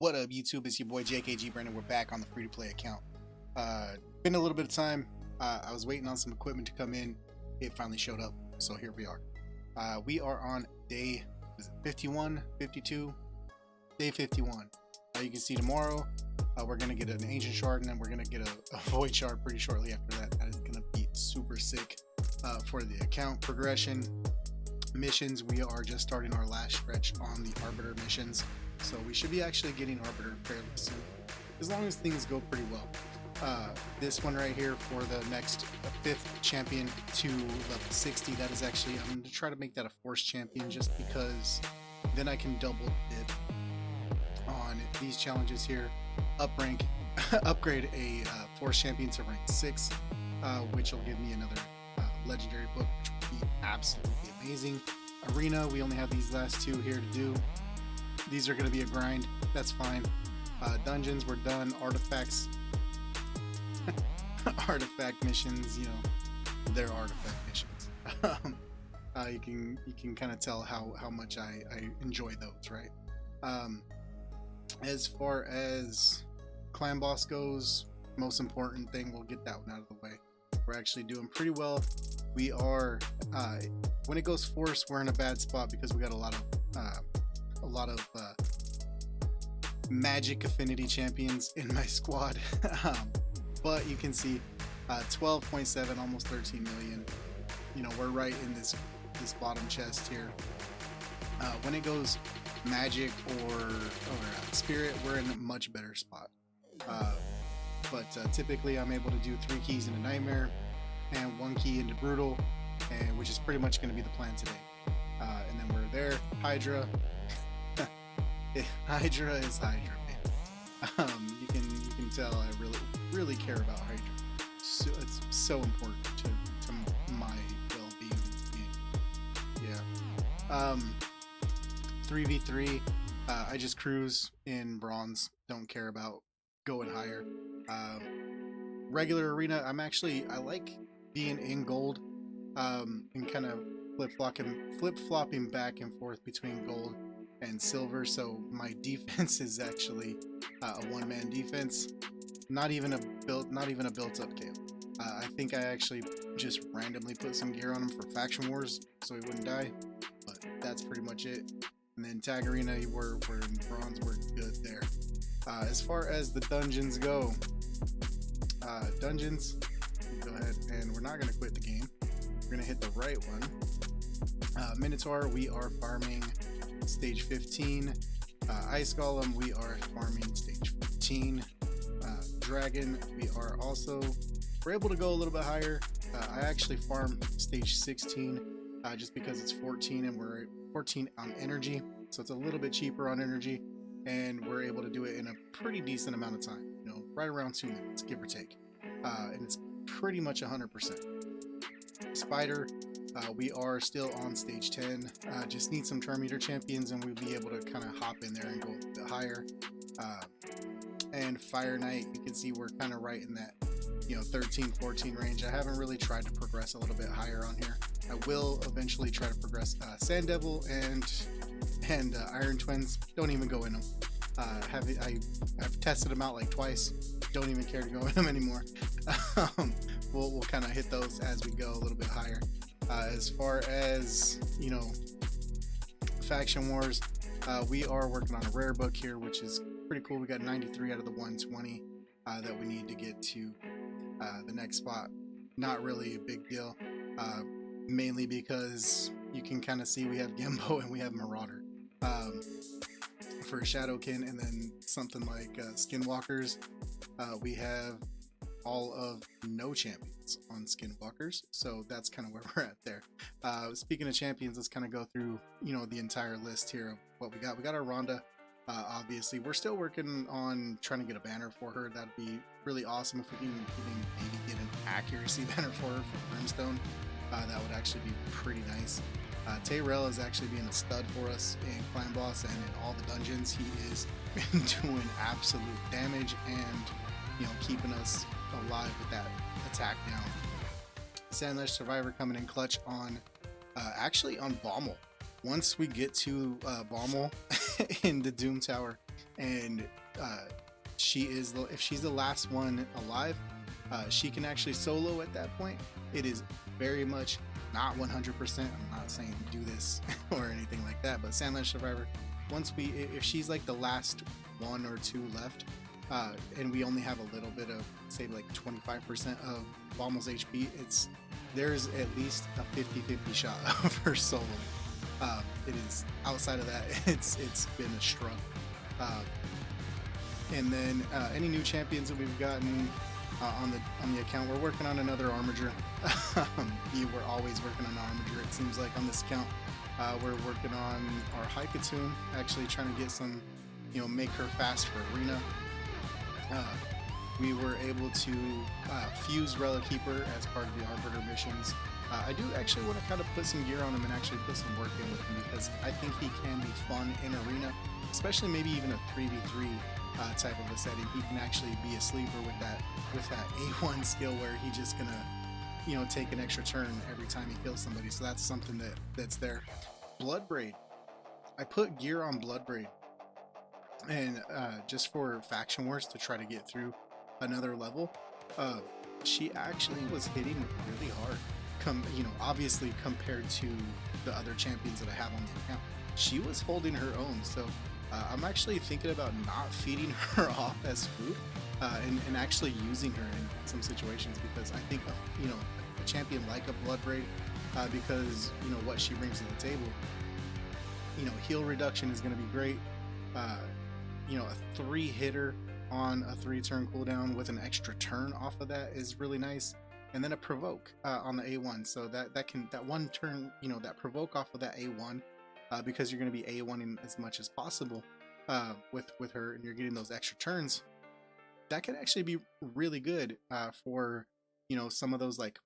What up, YouTube? It's your boy JKG Brandon. We're back on the free-to-play account. Been a little bit of time. I was waiting on some equipment to come in. It finally showed up, so here we are. We are on day 51, 52, day 51. You can see tomorrow we're gonna get an ancient shard, and then we're gonna get a void shard pretty shortly after that. That is gonna be super sick for the account progression. Missions, we are just starting our last stretch on the Arbiter missions, so we should be actually getting Arbiter fairly soon, as long as things go pretty well. This one right here for the next 5th champion to level 60, that is actually, I'm going to try to make that a force champion, just because then I can double dip on these challenges here. Upgrade a force champion to rank 6, which will give me another legendary book, which would be absolutely amazing. Arena, we only have these last two here to do. These are going to be a grind, that's fine. Dungeons, we're done. Artifacts, artifact missions, you know, they're artifact missions. You can kind of tell how much I enjoy those, right? As far as clan boss goes, most important thing, we'll get that one out of the way. We're actually doing pretty well. We are when it goes force, we're in a bad spot because we got a lot of magic affinity champions in my squad. But you can see 12.7, almost 13 million. You know, we're right in this bottom chest here. When it goes magic or spirit, we're in a much better spot. But typically I'm able to do 3 keys into nightmare and 1 key into brutal, and which is pretty much going to be the plan today. And then we're there. Hydra. Hydra is Hydra, man. You can tell I really care about Hydra. So it's so important to my well-being. Yeah. 3v3. I just cruise in bronze. Don't care about going higher. Regular arena, I like being in gold, and kind of flip-flopping back and forth between gold and silver. So my defense is actually a one-man defense, not even a built-up KO. I think I actually just randomly put some gear on him for faction wars so he wouldn't die, but that's pretty much it. And then tag arena, we're in bronze, we're good there. As far as the dungeons go, dungeons, go ahead, and we're not going to quit the game. We're going to hit the right one. Minotaur, we are farming stage 15. Ice Golem, we are farming stage 15. Dragon, we're able to go a little bit higher. I actually farm stage 16 just because it's 14 and we're 14 on energy, so it's a little bit cheaper on energy, and we're able to do it in a pretty decent amount of time, you know, right around 2 minutes, give or take. And it's pretty much 100%. Spider, we are still on stage 10. Just need some turn meter champions and we'll be able to kind of hop in there and go a bit higher. And Fire Knight, you can see we're kind of right in that, you know, 13, 14 range. I haven't really tried to progress a little bit higher on here. I will eventually try to progress Sand Devil and Iron Twins. Don't even go in them. I've tested them out like twice. Don't even care to go in them anymore. We'll kind of hit those as we go a little bit higher. As far as, you know, faction wars, we are working on a rare book here, which is pretty cool. We got 93 out of the 120 that we need to get to the next spot. Not really a big deal, mainly because you can kind of see we have Gimbo and we have Marauder for Shadowkin, and then something like Skinwalkers. We have all of no champions on Skinwalkers, so that's kind of where we're at there. Speaking of champions, let's kind of go through, you know, the entire list here of what we got. We got our Rhonda. Obviously, we're still working on trying to get a banner for her. That'd be really awesome if we can maybe get an accuracy banner for her for Brimstone. That would actually be pretty nice. Tyrell is actually being a stud for us in Clan Boss and in all the dungeons. He is doing absolute damage and, you know, keeping us alive with that attack down. Sandlash Survivor coming in clutch on actually on Baumel. Once we get to Baumel in the Doom Tower, and if she's the last one alive, she can actually solo at that point. It is very much not 100%. I'm not saying do this or anything like that, but Sandland Survivor, if she's like the last one or two left, and we only have a little bit of, say, like 25% of Bommel's HP, there's at least a 50-50 shot of her solo. It is, outside of that, it's been a struggle. And then any new champions that we've gotten on the account, we're working on another Armiger. We're always working on Armiger, it seems like, on this account. We're working on our Haikatoon, actually trying to get some, make her fast for arena. We were able to fuse Relic Keeper as part of the Arbiter missions. I do actually want to kind of put some gear on him and actually put some work in with him, because I think he can be fun in arena, especially maybe even a 3v3 type of a setting. He can actually be a sleeper with that A1 skill, where he's just gonna take an extra turn every time he kills somebody. So that's something that's there. Bloodbraid, I put gear on Bloodbraid, and just for faction wars to try to get through another level. She actually was hitting really hard, obviously compared to the other champions that I have on the account. She was holding her own, so I'm actually thinking about not feeding her off as food, and actually using her in some situations, because I think a champion like a Bloodbraid, because what she brings to the table, heal reduction is going to be great. A 3-hitter on a 3-turn cooldown with an extra turn off of that is really nice, and then a provoke on the A1, so that one turn, that provoke off of that A1, because you're going to be A1ing as much as possible with her, and you're getting those extra turns. That can actually be really good for some of those, like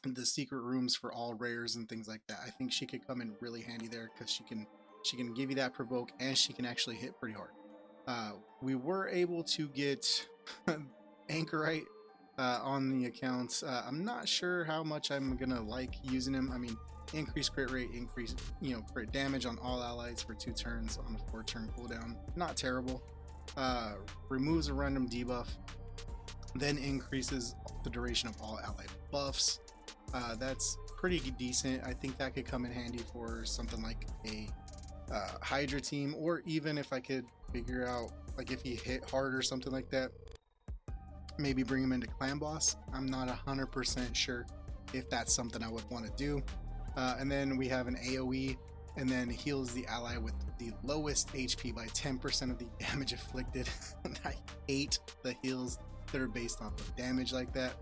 the secret rooms for all rares and things like that. I think she could come in really handy there, because she can give you that provoke, and she can actually hit pretty hard. We were able to get Anchorite on the accounts. I'm not sure how much I'm gonna like using him. I mean, increase crit rate, increase crit damage on all allies for 2 turns on a 4-turn cooldown. Not terrible. Removes a random debuff, then increases the duration of all allied buffs. That's pretty decent. I think that could come in handy for something like a Hydra team, or even if I could figure out, like, if he hit hard or something like that, maybe bring him into Clan Boss. I'm not 100% sure if that's something I would want to do. And then we have an AoE, and then heals the ally with the lowest HP by 10% of the damage inflicted. I hate the heals that are based off of damage like that.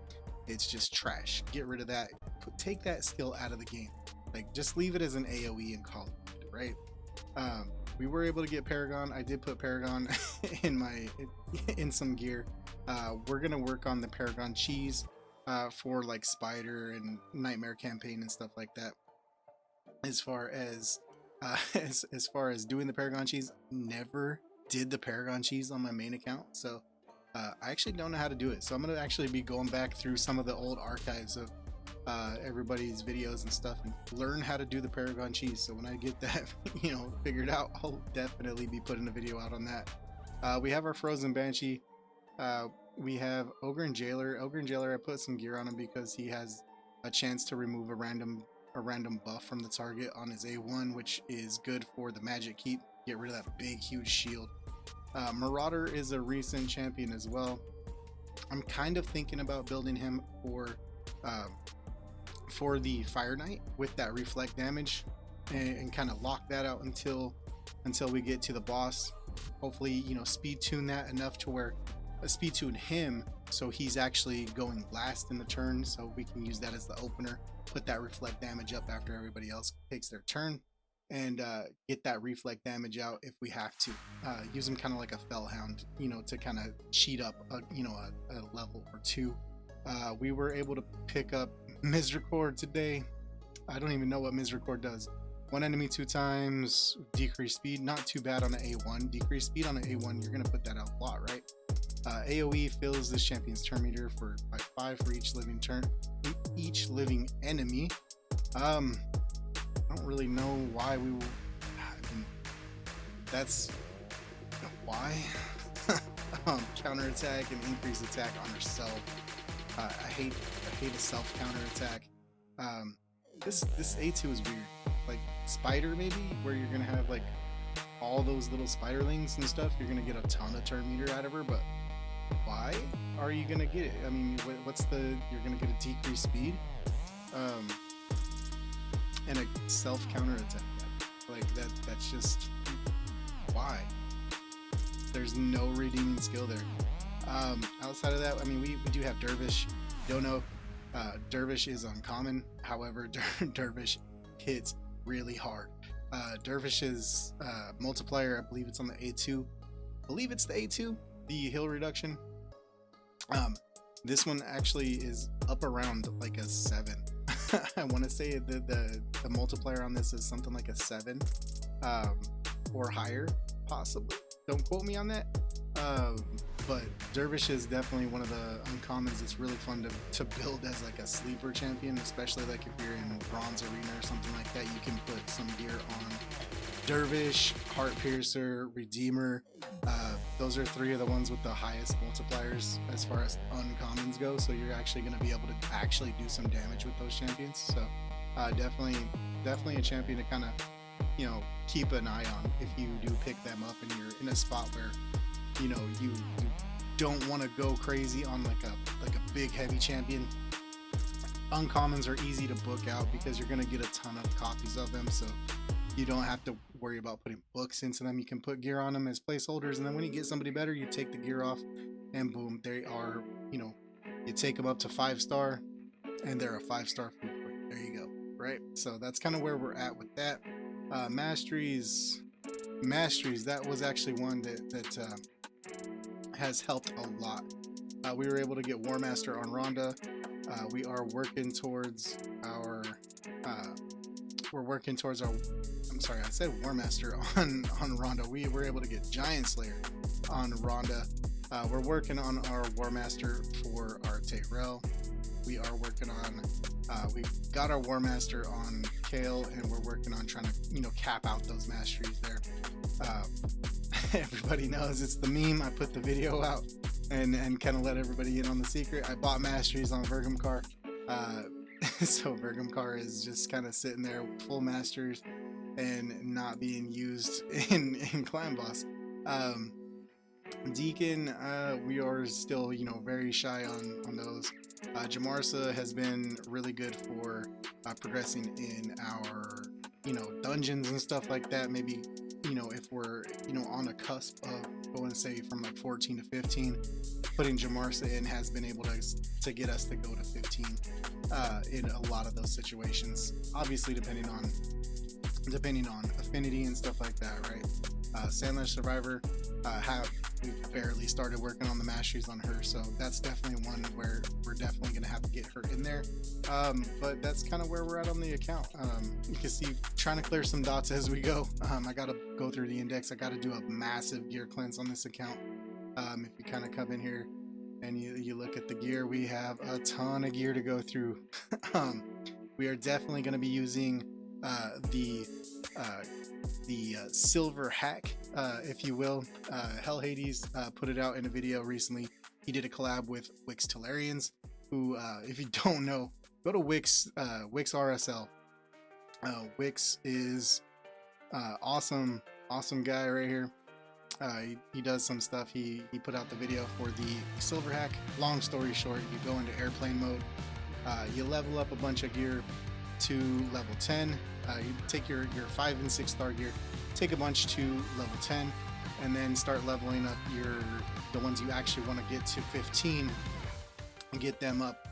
It's just trash. Get rid of that. Take that skill out of the game. Like, just leave it as an AoE and call it, right? We were able to get Paragon. I did put Paragon in some gear. We're gonna work on the Paragon cheese for like Spider and Nightmare campaign and stuff like that. As far as doing the Paragon cheese, never did the Paragon cheese on my main account, so I actually don't know how to do it. So I'm gonna actually be going back through some of the old archives of everybody's videos and stuff, and learn how to do the Paragon cheese. So when I get that figured out, I'll definitely be putting a video out on that. We have our Frozen Banshee. We have Ogre and Jailer. Ogre and Jailer, I put some gear on him because he has a chance to remove a random buff from the target on his A1, which is good for the magic keep. Get rid of that big huge shield. Marauder is a recent champion as well. I'm kind of thinking about building him for the Fire Knight with that reflect damage, and kind of lock that out until we get to the boss. Hopefully, speed tune that enough to where speed tune him so he's actually going last in the turn, so we can use that as the opener, put that reflect damage up after everybody else takes their turn, and get that reflect damage out if we have to. Use him kind of like a Fellhound, to kind of cheat up a level or 2. We were able to pick up Misericord today. I don't even know what Misericord does. 1 enemy 2 times, decrease speed, not too bad on an A1. Decrease speed on an A1, you're gonna put that out a lot, right? AoE fills this champion's turn meter by 5 for each living enemy. I don't really know why we will. I mean, that's Why? Counterattack and increase attack on herself. I hate a self counterattack. This A2 is weird. Like spider maybe, where you're gonna have like all those little spiderlings and stuff. You're gonna get a ton of turn meter out of her, but why are you gonna get it? I mean, what's the? You're gonna get a decreased speed, and a self counterattack. Like that's just why. There's no redeeming skill there. Outside of that, I mean, we do have Dervish. Don't know. Dervish is uncommon. However, Dervish hits really hard. Dervish's multiplier, I believe it's on the A2. I believe it's the A2, the heal reduction. This one actually is up around like a 7. I want to say the multiplier on this is something like a 7 or higher, possibly. Don't quote me on that. But Dervish is definitely one of the uncommons. It's really fun to build as like a sleeper champion, especially like if you're in Bronze Arena or something like that. You can put some gear on Dervish, Heart Piercer, Redeemer. Those are 3 of the ones with the highest multipliers as far as uncommons go. So you're actually going to be able to actually do some damage with those champions. So definitely a champion to kind of, you know, keep an eye on if you do pick them up and you're in a spot where, you know, you don't want to go crazy on like a big heavy champion. Uncommons are easy to book out because you're going to get a ton of copies of them, so you don't have to worry about putting books into them. You can put gear on them as placeholders, and then when you get somebody better, you take the gear off and boom, they are, you know, you take them up to 5-star and they're a 5-star food point. There you go. Right, so that's kind of where we're at with that. Masteries, that was actually one that has helped a lot. We were able to get War Master on Rhonda. We are working towards our I'm sorry, I said War Master on Rhonda. We were able to get Giant Slayer on Rhonda. We're working on our War Master for our Tyrell. We are working on we got our War Master on Kale, and we're working on trying to, you know, cap out those masteries there. Everybody knows it's the meme. I put the video out and kind of let everybody in on the secret. I bought masteries on Vergamcar. So Vergamcar is just kind of sitting there full masters and not being used in Clan Boss. Deacon, we are still, you know, very shy on those. Jamarsa has been really good for progressing in our, you know, dungeons and stuff like that. Maybe, you know, if we're, you know, on a cusp of going, say, from like 14 to 15, putting Jamarsa in has been able to get us to go to 15 in a lot of those situations. Obviously, depending on affinity and stuff like that, right? Sandler Survivor, we've barely started working on the masteries on her, so that's definitely one where we're definitely going to have to get her in there. But that's kind of where we're at on the account. You can see, trying to clear some dots as we go. I got to go through the index. I got to do a massive gear cleanse on this account. If you kind of come in here and you look at the gear, we have a ton of gear to go through. We are definitely going to be using the silver hack, if you will. Hell Hades put it out in a video recently. He did a collab with Wix Tellarians, who, if you don't know, go to Wix RSL. Wix is awesome guy right here. He does some stuff. He put out the video for the silver hack. Long story short, you go into airplane mode, you level up a bunch of gear to level 10. You take your 5 and 6 star gear, take a bunch to level 10, and then start leveling up the ones you actually want to get to 15 and get them up.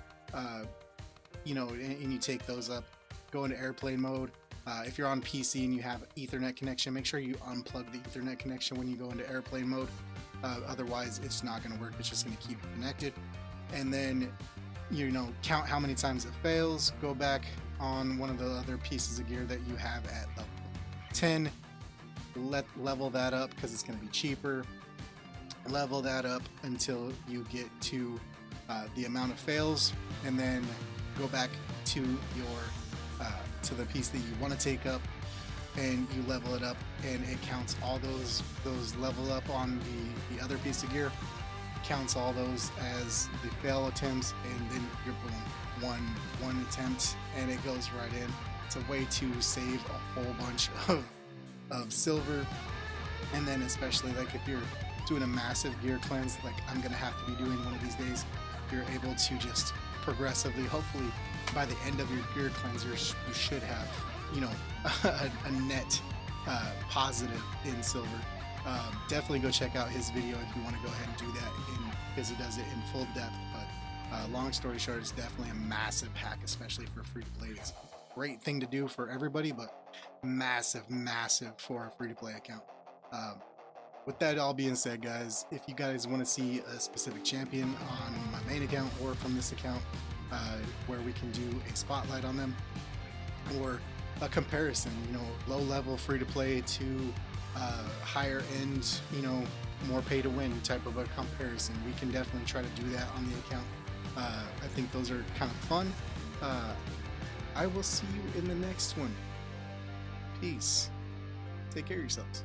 You know, and you take those up, go into airplane mode. If you're on PC and you have Ethernet connection, make sure you unplug the Ethernet connection when you go into airplane mode. Otherwise, it's not going to work. It's just going to keep it connected. And then, you know, count how many times it fails. Go back on one of the other pieces of gear that you have at level 10. Level that up because it's going to be cheaper. Level that up until you get to the amount of fails, and then go back to your to the piece that you want to take up, and you level it up, and it counts all those level up on the other piece of gear, counts all those as the fail attempts, and then you're boom, one attempt, and it goes right in. It's a way to save a whole bunch of silver. And then especially like if you're doing a massive gear cleanse, like I'm gonna have to be doing one of these days, you're able to just progressively, hopefully by the end of your gear cleansers, you should have, you know, a net positive in silver. Definitely go check out his video if you want to go ahead and do that, because he does it in full depth. But long story short, it's definitely a massive hack, especially for free to play. It's a great thing to do for everybody, but massive for a free to play account. With that all being said, guys, if you guys want to see a specific champion on my main account or from this account, where we can do a spotlight on them, or a comparison, you know, low level free to play to higher end, you know, more pay to win type of a comparison, we can definitely try to do that on the account. I think those are kind of fun. I will see you in the next one. Peace. Take care of yourselves.